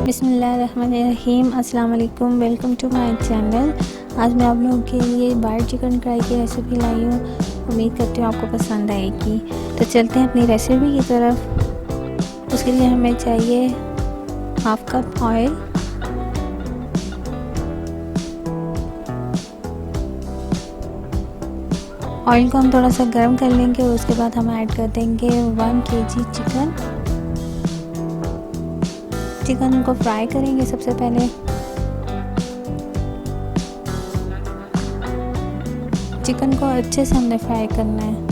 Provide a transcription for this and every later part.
बिस्मिल्लाहिर्रहमानिर्रहीम। अस्सलाम वालेकुम, वेलकम टू माय चैनल। आज मैं आप लोगों के लिए बाइट चिकन कढ़ाई की रेसिपी लाई हूँ। उम्मीद करती हूँ आपको पसंद आएगी। तो चलते हैं अपनी रेसिपी की तरफ। उसके लिए हमें चाहिए हाफ़ कप ऑयल, ऑयल को हम थोड़ा सा गर्म कर लेंगे। उसके बाद हम ऐड कर देंगे 1 kg चिकन को फ्राई करेंगे। सबसे पहले चिकन को अच्छे से हमने फ्राई करना है।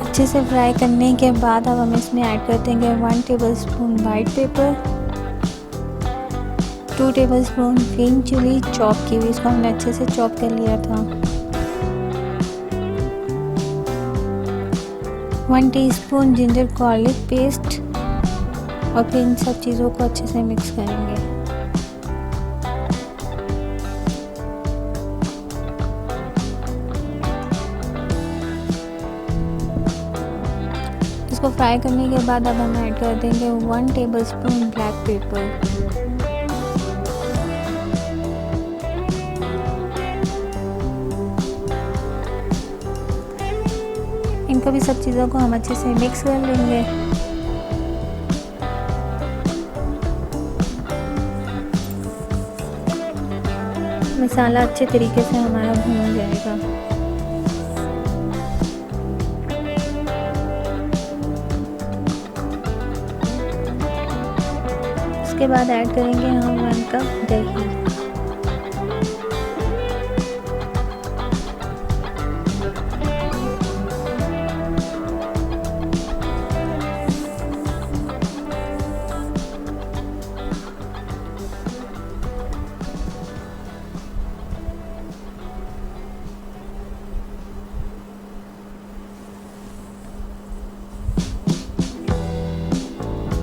अच्छे से फ्राई करने के बाद अब हम इसमें ऐड कर देंगे 1 tablespoon white pepper, 2 tablespoon green chilli chop की हुई, इसको हमने अच्छे से चॉप कर लिया था, 1 टीस्पून जिंजर गार्लिक पेस्ट। और फिर इन सब चीज़ों को अच्छे से मिक्स करेंगे। इसको फ्राई करने के बाद अब हम ऐड कर देंगे 1 टेबलस्पून ब्लैक पेपर, इनको भी सब चीज़ों को हम अच्छे से मिक्स कर लेंगे। मसाला अच्छे तरीके से हमारा भून जाएगा। इसके बाद ऐड करेंगे हम 1 कप दही।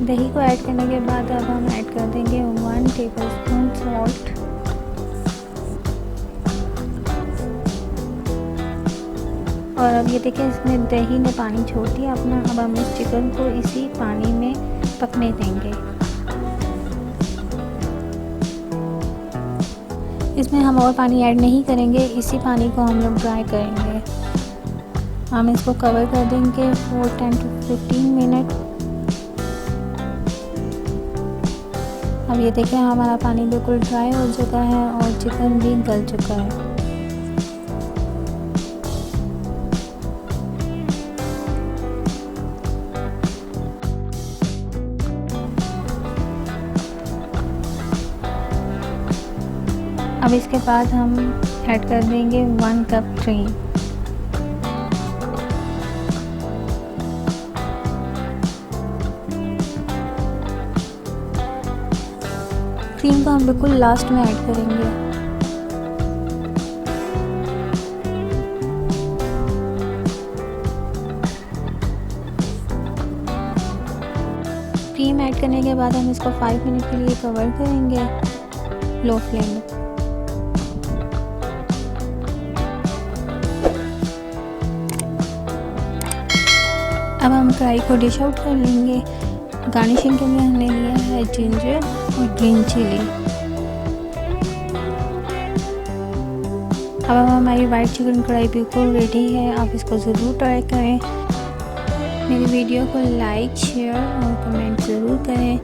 दही को ऐड करने के बाद अब हम ऐड कर देंगे 1 टेबलस्पून सॉल्ट, और अब ये देखिए इसमें दही ने पानी छोड़ दिया अपना। अब हम इस चिकन को इसी पानी में पकने देंगे। इसमें हम और पानी ऐड नहीं करेंगे, इसी पानी को हम लोग ड्राई करेंगे। हम इसको कवर कर देंगे फॉर 10 to 15 मिनट। अब ये देखिए हमारा पानी बिल्कुल ड्राई हो चुका है और चिकन भी गल चुका है। अब इसके बाद हम ऐड कर देंगे 1 कप क्रीम। क्रीम को हम बिल्कुल लास्ट में ऐड करेंगे। क्रीम ऐड करने के बाद हम इसको 5 मिनट के लिए कवर करेंगे लो फ्लेम में। अब हम कढ़ाई को डिश आउट कर लेंगे। गार्निशिंग के लिए हमने लिया है जिंजर और ग्रीन चिली। अब हमारी वाइट चिकन कढ़ाई बिल्कुल रेडी है। आप इसको ज़रूर ट्राई करें। मेरी वीडियो को लाइक, शेयर और कमेंट ज़रूर करें।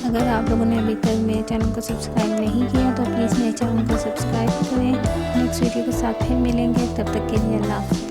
अगर आप लोगों ने अभी तक मेरे चैनल को सब्सक्राइब नहीं किया तो प्लीज़ मेरे चैनल को सब्सक्राइब करें। नेक्स्ट वीडियो के साथ फिर मिलेंगे, तब तक के लिए अल्लाह हाफ़िज़।